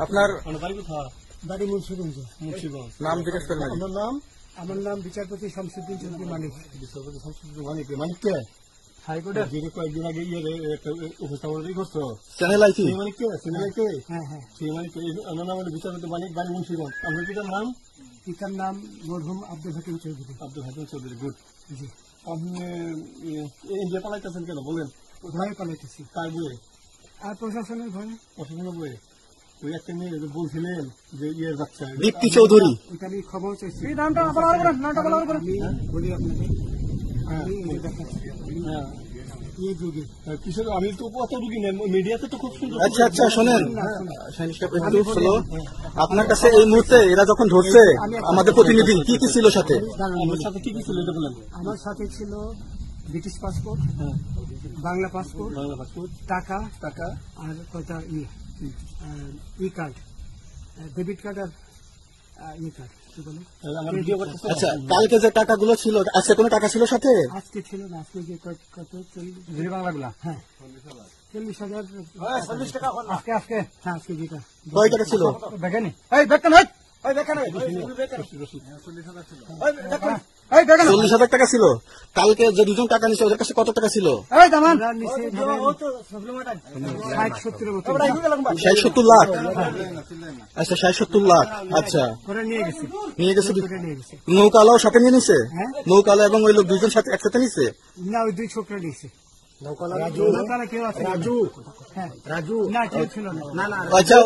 আপনার বাড়ি মুন্সিগঞ্জ। নাম জিজ্ঞেস করবেন? আমার নাম বিচারপতি শামসুদ্দিন চৌধুরী মানিক। বিচারপতি শামসুদ্দিন মানিক, মানিক কে? হাইকোর্টের যিনি কয়েকদিন আগে উপস্থাপন করছো চ্যানেল আইটি মানিক কে? চ্যানেল কে? হ্যাঁ হ্যাঁ, সেই মানিক আমার নাম হলো বিচারপতি মানিক, বাড়ি মুন্সিগঞ্জ। আপনার পিতার নাম? পিতার নাম মরহুম আব্দুল হাকিম চৌধুরী। আব্দুল হাকিম চৌধুরী। গুড। জি। আপনি ইন্ডিয়া পালাইতেছেন কেন বলেন? ভয়ে পালাইতেছি। কার বইয়ে? আর প্রশাসনের ভয়ে। প্রশাসনের বইয়ে? ওই একটা মেয়ে বলছিলেন যে ইয়ে যাচ্ছে দীপ্তি চৌধুরী। ওইটা আমি খবর চাইছি। নামটা আমি বলি আপনাকে, আমি এই দেখাচ্ছি এই যুগে কিশোর, আমি তো কত রুগী নেন মিডিয়াতে তো খুব সুন্দর। আচ্ছা আচ্ছা, শোনেন একটু স্লো। আপনার কাছে এই মুহূর্তে এরা যখন ধরছে আমাদের প্রতিনিধি, কি কি ছিল সাথে? আমার সাথে কি কি ছিল এটা বলেন। আমার সাথে ছিল British passport, Bangla passport, Bangla passport, টাকা টাকা, আর কয়টা ই কার্ড, ডেবিট কার্ড আর ই কার্ড। কি বলে? আমার ভিডিও করতেছে। আচ্ছা, কালকে যে টাকাগুলো ছিল, আজকে কোনো টাকা ছিল সাথে? আজকে ছিল না, আজকে যে কত 40 বাংলাগুলা। হ্যাঁ 40,000। 40 টাকা আজকে হ্যাঁ, আজকে যেটা কয় টাকা ছিল? দেখেনি এই দেখেন, এই দেখেন 40,000 টাকা ছিল। কালকে যে দুজন টাকা নিচ্ছে ওদের কাছে কত টাকা ছিল? 60-70 লাখ। আচ্ছা 60-70 লাখ। আচ্ছা, নিয়ে গেছে। নৌকালাও সাথে নিয়ে নিছে? নৌকালা এবং ওই লোক দুজন সাথে একসাথে নিছে? না, ওই দুই ছোকরা নিছে। আচ্ছা,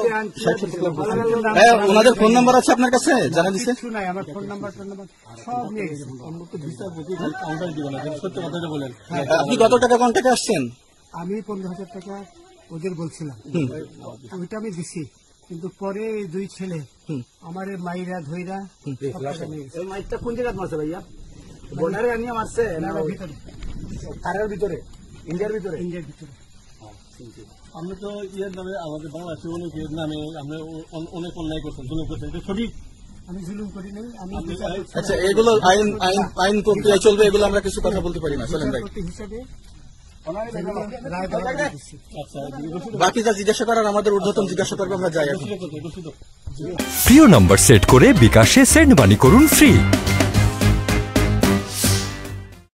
ওনাদের ফোন নাম্বার আছে আপনার কাছে? জানা দিচ্ছে? আমার ফোন নাম্বার সব নিয়ে গেছে। সত্যি কথা বলেন। আপনি কত টাকা কন্ট্যাক্টে আসছেন? আমি 15,000 টাকা ওদের বলছিলাম, ওইটা আমি দিছি। কিন্তু পরে এই দুই ছেলে আমার মাইরা ধইরা মাইকটা কোন জায়গায় মারছে ভাইয়া? বর্ডারে আনিয়ে মারছে না ভিতরে? কারের ভিতরে? ইন্ডিয়ার ভিতরে? ইন্ডিয়ার ভিতরে। আমরা তো ইয়ের নামে, আমাদের বাংলাদেশের অনেকের নামে আমরা অনেক অন্যায় করছেন, জুলুম করছেন। এটা সঠিক? আমি জুলুম করি নাই। আমি আচ্ছা, এগুলো আইন প্রক্রিয়া চলবে, এগুলো আমরা কিছু কথা বলতে পারি না। চলেন ভাই, হিসাবে বাকি যা জিজ্ঞাসা করার আমাদের ঊর্ধ্বতন জিজ্ঞাসা করবে, আমরা যাই। প্রিয় নাম্বার সেট করে বিকাশে সেন্ড মানি করুন ফ্রি।